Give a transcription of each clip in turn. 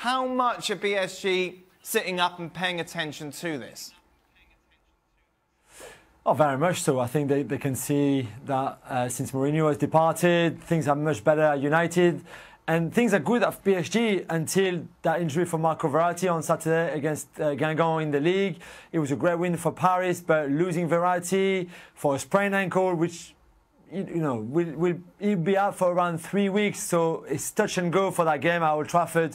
How much are PSG sitting up and paying attention to this? Oh, very much so. I think they can see that since Mourinho has departed, things are much better at United. And things are good at PSG until that injury for Marco Verratti on Saturday against Guingamp in the league. It was a great win for Paris, but losing Verratti for a sprained ankle, which he'll be out for around 3 weeks. So it's touch and go for that game at Old Trafford.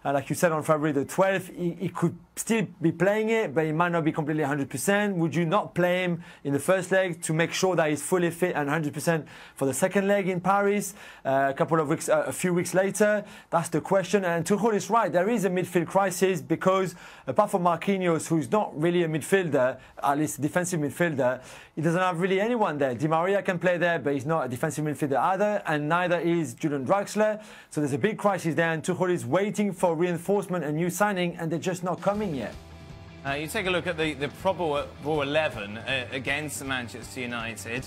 Like you said, on February the 12th, he could still be playing it, but he might not be completely 100%. Would you not play him in the first leg to make sure that he's fully fit and 100% for the second leg in Paris a few weeks later? That's the question. And Tuchel is right. There is a midfield crisis because apart from Marquinhos, who's not really a midfielder, at least a defensive midfielder, he doesn't have really anyone there. Di Maria can play there, but he's not a defensive midfielder either, and neither is Julian Draxler. So there's a big crisis there, and Tuchel is waiting for reinforcement and new signing, and they're just not coming yet. You take a look at the probable 11 against Manchester United.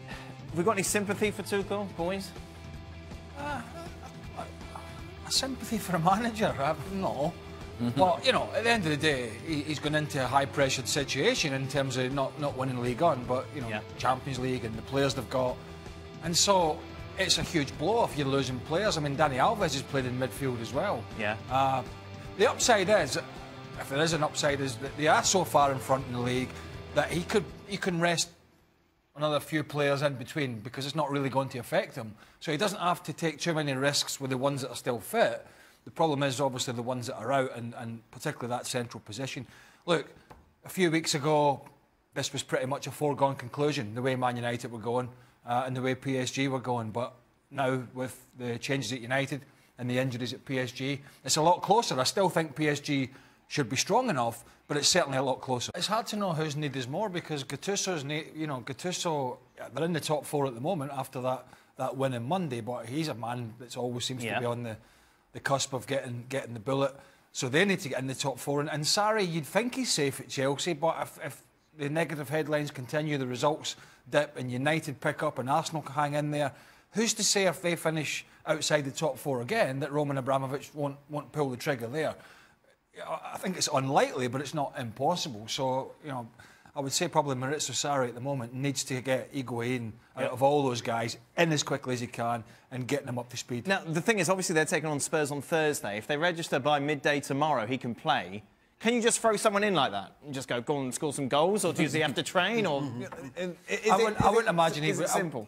Have we got any sympathy for Tuchel, boys? Sympathy for a manager? No. But, you know, at the end of the day, he's gone into a high-pressured situation in terms of not winning League On, but, you know, Champions League and the players they've got. And so it's a huge blow if you're losing players. I mean, Dani Alves has played in midfield as well. Yeah. The upside is, if there is an upside, is that they are so far in front in the league that he can rest another few players in between because it's not really going to affect him. So he doesn't have to take too many risks with the ones that are still fit. The problem is obviously the ones that are out and particularly that central position. Look, a few weeks ago, this was pretty much a foregone conclusion, the way Man United were going and the way PSG were going. But now with the changes at United and the injuries at PSG, it's a lot closer. I still think PSG should be strong enough, but it's certainly a lot closer. It's hard to know whose need is more because Gattuso's need, you know, Gattuso, they're in the top four at the moment after that win on Monday, but he's a man that always seems to be on the cusp of getting the bullet. So they need to get in the top four. And Sarri, you'd think he's safe at Chelsea, but if the negative headlines continue, the results dip and United pick up and Arsenal can hang in there, who's to say if they finish outside the top four again that Roman Abramovich won't pull the trigger there? I think it's unlikely, but it's not impossible. So, you know, I would say probably Maurizio Sarri at the moment needs to get Higuain out of all those guys in as quickly as he can and getting them up to speed. Now, the thing is, obviously, they're taking on Spurs on Thursday. If they register by midday tomorrow, he can play. Can you just throw someone in like that and just go on and score some goals, or does he have to train? Or I wouldn't imagine is it simple?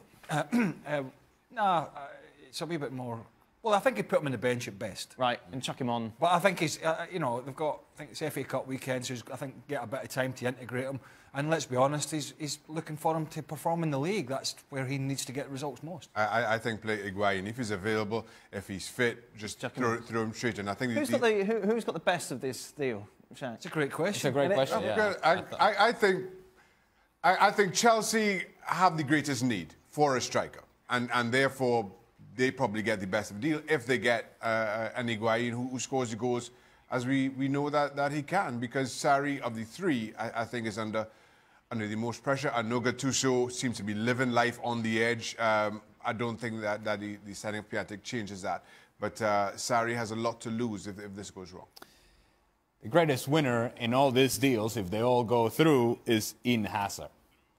No, it's a wee bit more. Well, I think he'd put him on the bench at best. Right, and chuck him on. But I think he's, you know, they've got, I think it's FA Cup weekend, so I think get a bit of time to integrate him. And let's be honest, he's looking for him to perform in the league. That's where he needs to get results most. I think play Higuain. If he's available, if he's fit, just throw him straight in. I think who's got the best of this deal? Shaq? It's a great question. It's a great question. Yeah. I think Chelsea have the greatest need for a striker, and therefore they probably get the best of the deal if they get an Higuain who scores the goals, as we know that he can, because Sarri of the three I think is under the most pressure. I know Gattuso seems to be living life on the edge. I don't think that the signing of Piatek changes that, but Sarri has a lot to lose if this goes wrong. The greatest winner in all these deals, if they all go through, is Eden Hazard.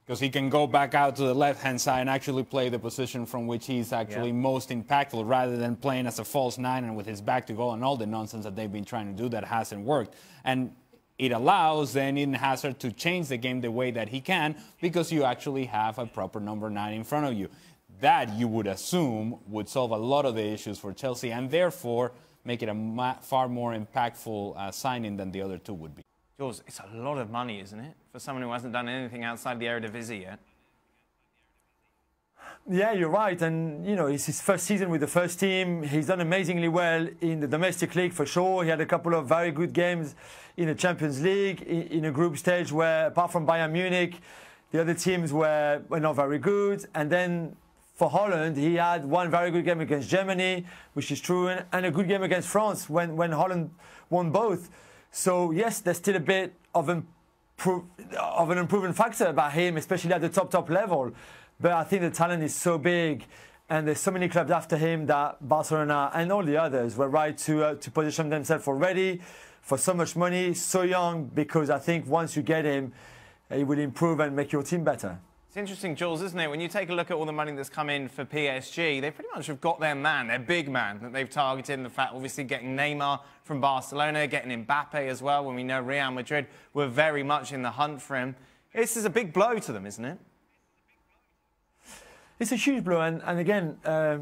Because he can go back out to the left-hand side and actually play the position from which he's actually most impactful, rather than playing as a false nine and with his back to goal and all the nonsense that they've been trying to do that hasn't worked. And it allows then Eden Hazard to change the game the way that he can, because you actually have a proper number 9 in front of you. That, you would assume, would solve a lot of the issues for Chelsea and therefore make it a far more impactful signing than the other two would be. Jules, it's a lot of money, isn't it, for someone who hasn't done anything outside the Eredivisie yet? Yeah, you're right. And, you know, it's his first season with the first team. He's done amazingly well in the domestic league, for sure. He had a couple of very good games in the Champions League, in a group stage where, apart from Bayern Munich, the other teams were not very good. And then for Holland, he had one very good game against Germany, which is true, and a good game against France when Holland won both. So, yes, there's still a bit of an improvement factor about him, especially at the top level. But I think the talent is so big, And there's so many clubs after him that Barcelona and all the others were right to position themselves already for so much money, so young, because I think once you get him, he will improve and make your team better. It's interesting, Jules, isn't it? When you take a look at all the money that's come in for PSG, they pretty much have got their man, their big man that they've targeted. And the fact, obviously, getting Neymar from Barcelona, getting Mbappe as well, when we know Real Madrid were very much in the hunt for him. This is a big blow to them, isn't it? It's a huge blow, and again, a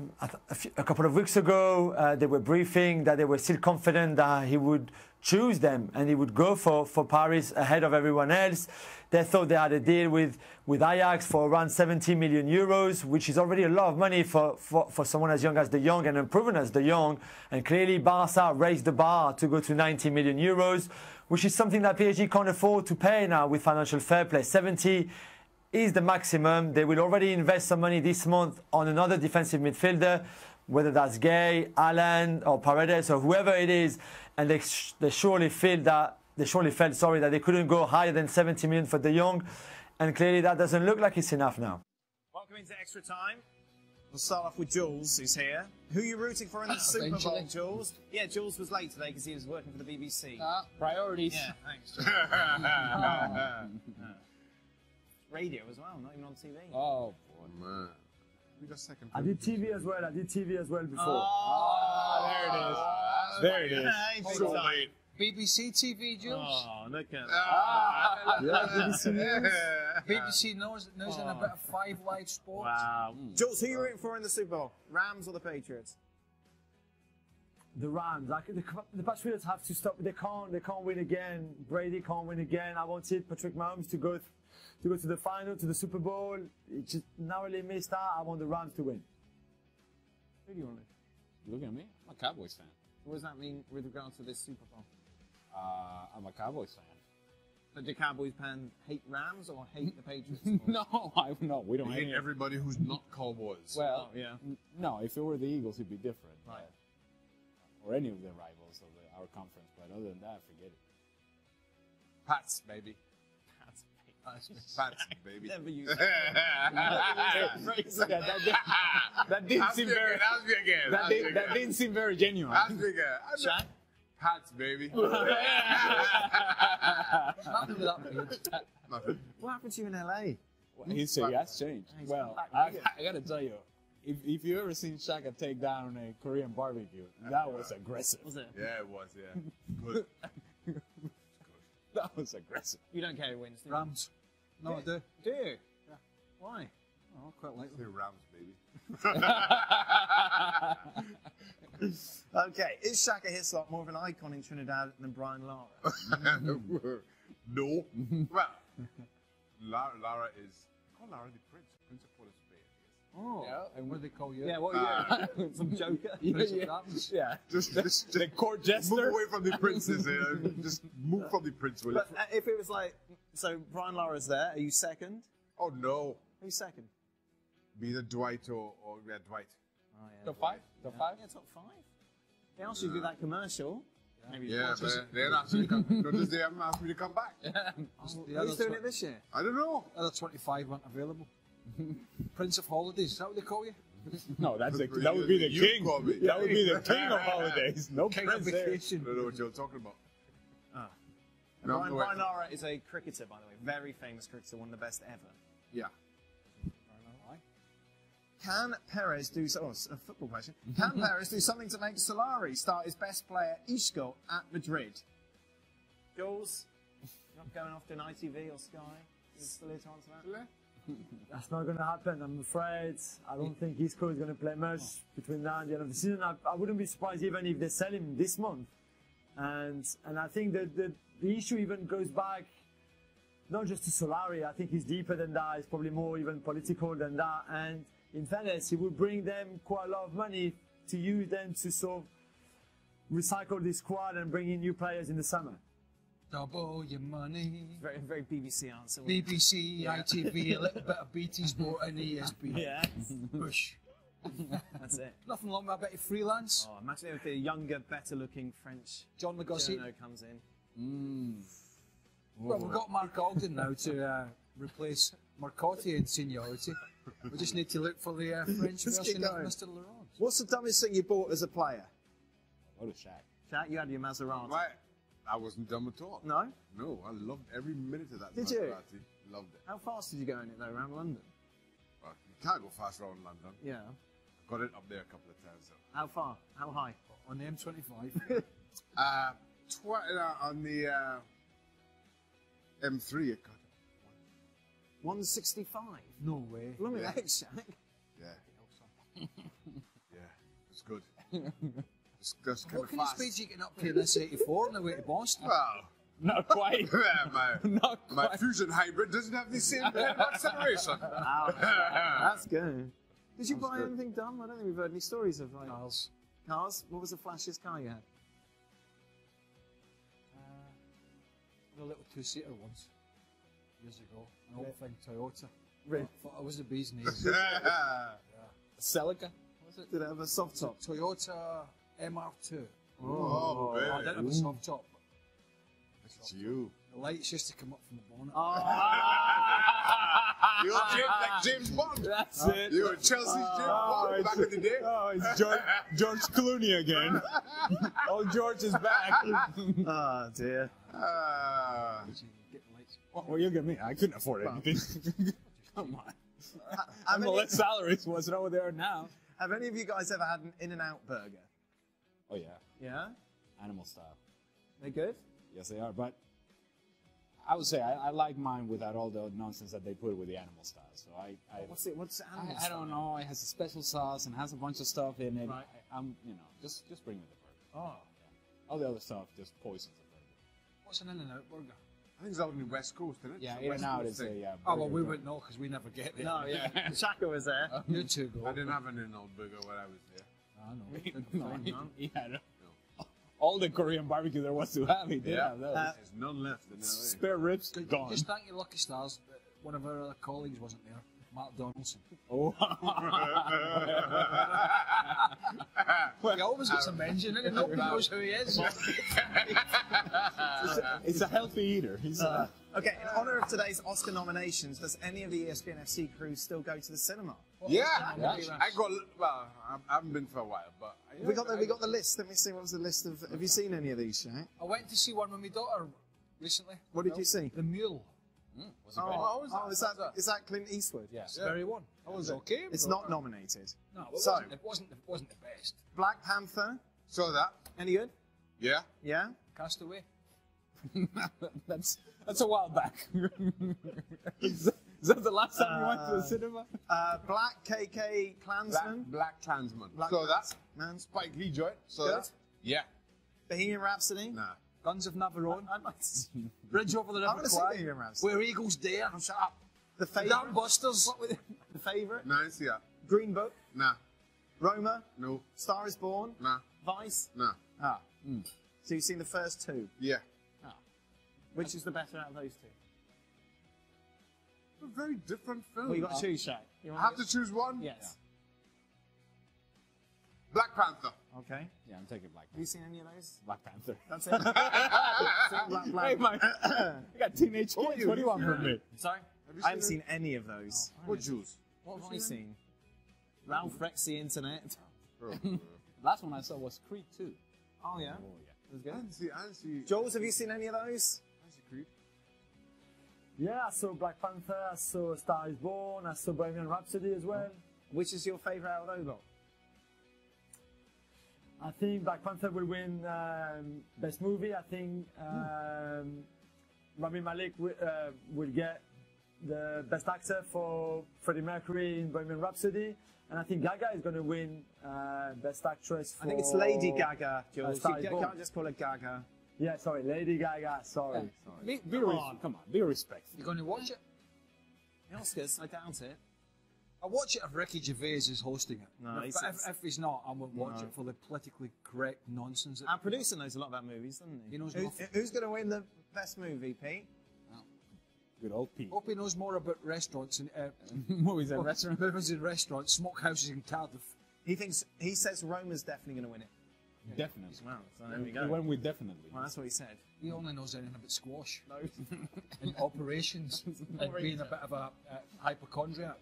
couple of weeks ago, they were briefing that they were still confident that he would choose them and he would go for Paris ahead of everyone else. They thought they had a deal with Ajax for around 70 million euros, which is already a lot of money for someone as young as De Jong and unproven as De Jong. And clearly, Barca raised the bar to go to 90 million euros, which is something that PSG can't afford to pay now with financial fair play. 70 is the maximum. They will already invest some money this month on another defensive midfielder, whether that's Gay, Alan, or Paredes, or whoever it is, and they surely felt that they couldn't go higher than 70 million for De Jong, and clearly that doesn't look like it's enough now. Welcome into extra time. We'll start off with Jules, who's here. Who are you rooting for in the Super Bowl, Jules? Yeah, Jules was late today because he was working for the BBC. Priorities. Yeah, thanks. Radio as well, not even on TV. Oh, boy. Man. We got second. I did TV as well. I did TV as well before. Oh, there it is. So late. BBC TV, Jules. Oh, look at that. Yeah, BBC News. BBC knows in a bit of 5 Live Sports. Wow. Jules, who are you rooting for in the Super Bowl? Rams or the Patriots? The Rams. The Patriots have to stop. They can't win again. Brady can't win again. I wanted Patrick Mahomes to go to the final, to the Super Bowl. It just narrowly missed out. I want the Rams to win. Who do you want? Look at me. I'm a Cowboys fan. What does that mean with regards to this Super Bowl? I'm a Cowboys fan. But do Cowboys fans hate Rams or hate the Patriots? No, we don't hate everybody who's not Cowboys. Well, yeah. No, if it were the Eagles, it'd be different. Right. Or any of the rivals of our conference. But other than that, forget it. Pats, baby. Pats, baby. Never use That didn't seem very. That didn't seem very genuine. Shaq? Pats, baby. Nothing with that. Nothing. What happened to you in LA? He said he has changed. He's Well, come I back. gotta tell you, if you ever seen Shaka take down a Korean barbecue, that was aggressive. Was it? Yeah, it was, yeah. Good. That was aggressive. You don't care who wins, do you? Rams. No, I do. Do you? Yeah. Why? Oh, quite like Say them. Rams, baby. Okay, is Shaka Hislop more of an icon in Trinidad than Brian Lara? No. Well, Lara is. Call Lara the Prince. Prince of Port Spain, Oh. Yeah, and what do they call you? Yeah, what are you? Some joker? Yeah. Just The court move jester. away from the princes here. Just move from the prince, will you? But if it was like, so Brian Lara's there, are you second? Oh, no. Who's second? Be either Dwight or Dwight. Oh, yeah. Top 5? Top 5? Yeah, top 5. They asked you to do that commercial. Maybe Yeah, but they're asking me to come. Notice they haven't asked me to come back. Who's doing it this year? I don't know. Other 25 weren't available. Prince of Holidays, is that what they call you? No, that would be the You king. call me. That would be the king of holidays. No King of prince there. I vacation. don't know what you're talking about. No, Brian, no, Brian Lara is a cricketer, by the way. Very famous cricketer, one of the best ever. Yeah. Can Perez do so? Oh, a football question. Can Perez do something to make Solari start his best player Isco at Madrid? Jules, you're not going off to an ITV or Sky? Is still here to answer that? That's not going to happen, I'm afraid. I don't think Isco is going to play much between now and the end of the season. I wouldn't be surprised even if they sell him this month. And I think that the issue even goes back not just to Solari. I think he's deeper than that. It's probably more even political than that. And in fairness, it will bring them quite a lot of money to use them to sort of recycle this squad and bring in new players in the summer. Double your money. Very, very BBC answer. BBC, ITV, a little bit of BT Sport and ESPN. Yeah, Bush. that's it. Nothing wrong with a bit of freelance. Oh, imagine if the younger, better-looking French John Lagossi. journo comes in. Well, we've got Mark Ogden now to replace Marcotti in seniority. We just need to look for the French Let's version keep of going. Mr. Laurent. What's the dumbest thing you bought as a player? Go to Shaq. Jack, you had your Maserati. Right. I wasn't dumb at all. No? No, I loved every minute of that. Did you? Maserati. Loved it. How fast did you go in it though, around London? Well, you can't go fast around London. Yeah. Got it up there a couple of times. So. How far? How high? On the M25. On the M3, it got 165. No way. Look at Yeah. that, Shaq. Yeah. Yeah, it's good. It's just kind What of kind of fast. speeds you getting up to in this 84 on the way to Boston? Well, Not quite. my Not my quite. Fusion Hybrid doesn't have the same acceleration. That's good. Did you buy good. anything dumb? I don't think we've heard any stories of like Cars. cars. What was the flashiest car you had? The little two-seater ones. Years ago. An old thing Toyota. Really? I thought I was the bee's knees. Celica? Was it? Did it have a soft top? Toyota MR2. Oh, I didn't have a soft top. It's you. The lights used to come up from the bonnet. You're like James Bond. That's it. You were Chelsea's James Bond back in the day. Oh, it's George Clooney again. Oh, George is back. Oh dear. Get the lights. Well, you get me. I couldn't afford anything. Come on. How I'm many, less salaries was what they are now. have any of you guys ever had an In-N-Out burger? Oh, yeah. Yeah? Animal style. They good? Yes, they are. But I would say I like mine without all the nonsense that they put with the animal style. So What's it? What's animal I don't know. It has a special sauce and has a bunch of stuff in it. Right. I'm, just bring me the burger. Oh. All the other stuff just poisons the burger. What's an In-N-Out burger? I think it's out in the West Coast, isn't it? Yeah, It's a In West and Out Coast is a thing. yeah. Oh, well, burger we joint. wouldn't know because we never get there. No, yeah. Shaka was there. You two go. I didn't have an In-N-Out burger when I was there. I know. No, he had all the Korean barbecue there was to have. He did have those. There's none left in LA. Spare ribs gone. Just thank your lucky stars that one of our other colleagues wasn't there. Mark Donaldson. Oh. He always gets a mention and nobody knows who he is. He's a healthy eater. He's Okay, in honour of today's Oscar nominations, does any of the ESPN FC crew still go to the cinema? Yeah, I got. Well, I haven't been for a while, but We got the list. Let me see. What was the list of? Have you seen any of these, Shaq? I went to see one with my daughter recently. What did you see? The Mule. was it bad? Is that Clint Eastwood? Yes, very one. It was okay. It's not nominated. No, So- it wasn't the best. Black Panther. saw that. Any good? Yeah. Yeah. Castaway. That's a while back. Is that the last time you went to the cinema? Black KK Klansman. Black Klansman. Black Saw that. Man. Spike Lee joint. Saw Good. that. Yeah. Bohemian Rhapsody. Nah. Guns of Navarone. I might see. Bridge over the I'm River gonna see Kwai. Bohemian Rhapsody. Where Eagles Dare. Shut up. The Damn Favourite. Busters. The Favourite. Nah, I didn't see that. Green Book. Nah. Roma. No. Star is Born. Nah. Vice. Nah. Ah. So you've seen the first two. Yeah. Which is the better out of those two? A very different film. Well, you got to choose, Shaq. You I want have to choose one? Yes. Black Panther. Okay. Yeah, I'm taking Black Have you Panther. seen any of those? Black Panther. That's it. Black. Hey, man. I got teenage kids. What do you want from me? Sorry? you I haven't seen seen any of those. What juice? What have I seen? Ralph Rexy Internet. Last one I saw was Creed 2. Oh, yeah. Oh, yeah. It was I good. didn't see. Jules, have you seen any of those? Creed. Yeah, I saw Black Panther, I saw Star is Born, I saw Bohemian Rhapsody as well. Which is your favourite out of those lot? I think Black Panther will win Best Movie. I think Rami Malek will get the Best Actor for Freddie Mercury in Bohemian Rhapsody. And I think Gaga is going to win Best Actress for... I think it's Lady Gaga, Jules. Star is You Born. can't just call her Gaga. Yeah, sorry, Lady Gaga, sorry. Come on, be respectful. You going to watch it? The Oscars, I doubt it. I'll watch it if Ricky Gervais is hosting it. No, But he's- if he's not, I won't watch it for the politically correct nonsense. Our producer knows a lot about movies, doesn't he? He knows Who's, nothing. who's going to win the best movie, Pete? Good old Pete. Hope he knows more about restaurants and Movies and restaurants. movies in restaurants, smokehouses in Cardiff. He says Roma's definitely going to win it. Definitely. Well, so there we He go. went with definitely. Well, that's what he said. He only knows anything about squash and operations and being a bit of a hypochondriac.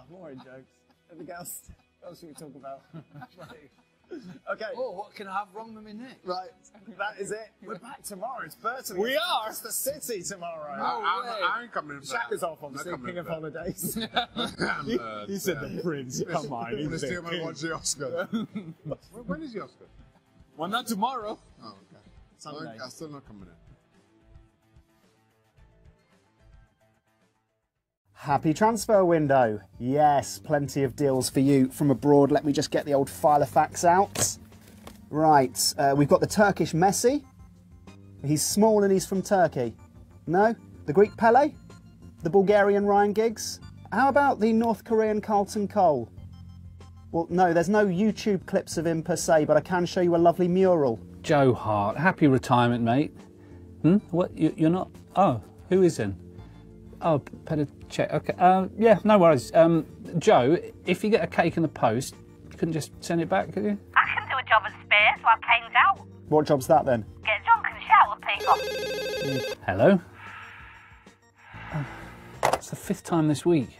More jokes. Anything else? What else should we talk about? Right. Okay. Oh, what can I have wrong with my neck? Right. That is it. We're back tomorrow. It's Burton. We are. It's the city tomorrow. I ain't coming in. Shaq is off, obviously, I'm not king of coming holidays. He said the prince. Come on. I'm going to he's steal the my king. watch the Oscar. When is the Oscar? Well, not tomorrow. Oh, okay. Sunday. I'm still not coming in. Happy transfer window. Yes, plenty of deals for you from abroad. Let me just get the old file of facts out. Right, we've got the Turkish Messi. He's small and he's from Turkey. No? The Greek Pele? The Bulgarian Ryan Giggs? How about the North Korean Carlton Cole? Well, no, there's no YouTube clips of him per se, but I can show you a lovely mural. Joe Hart, happy retirement, mate. What? You're not? Oh, who is in? Oh, better check. Okay. Yeah, no worries. Joe, if you get a cake in the post, you couldn't just send it back, could you? I can do a job as spare, so I came out. What job's that then? Get drunk and shout at people. Hello? It's the 5th time this week.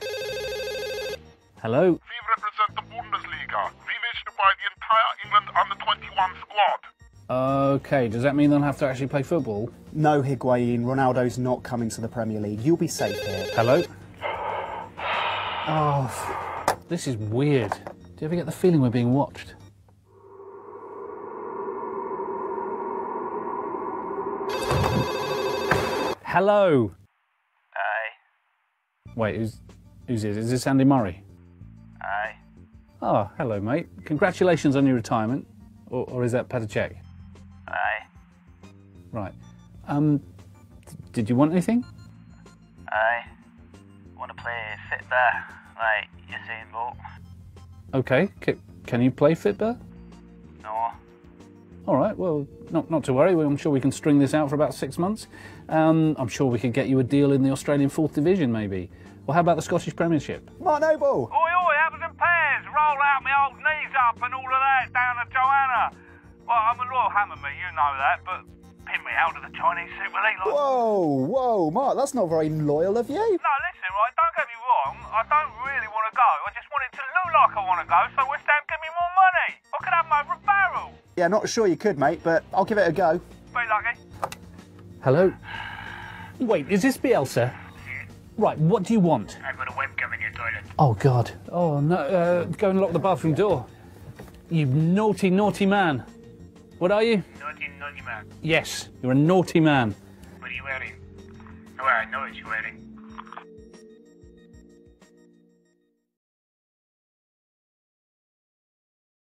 Hello? We represent the Bundesliga. We wish to buy the entire England under-21 squad. Okay, does that mean they'll have to actually play football? No, Higuain, Ronaldo's not coming to the Premier League. You'll be safe here. Hello? Oh, this is weird. Do you ever get the feeling we're being watched? Hello? Aye. Wait, who's this? Is this Andy Murray? Aye. Oh, hello, mate. Congratulations on your retirement. Or is that Petr Cech? Aye. Right. Did you want anything? Aye. Want to play fit there, like Usain Bolt? Okay. Can you play Fitbit? No. All right. Well, not to worry. I'm sure we can string this out for about 6 months. I'm sure we could get you a deal in the Australian 4th Division, maybe. Well, how about the Scottish Premiership? Mark Noble! Oi, apples and pears, roll out my old knees up and all of that down to Joanna. Well, I'm a loyal hammer, me, you know that, but pin me out of the Chinese Super League. Like... Whoa, Mark, that's not very loyal of you. No, listen, right, don't get me wrong, I don't really want to go. I just want it to look like I want to go, so West Ham give me more money. I could have them over a barrel. Yeah, not sure you could, mate, but I'll give it a go. Be lucky. Hello? Wait, is this Bielsa? Right, what do you want? I've got a webcam in your toilet. Oh, God. Oh, no. Go and lock the bathroom door. You naughty, naughty man. What are you? Naughty man. Yes, you're a naughty man. What are you wearing? Oh, I know what you're wearing.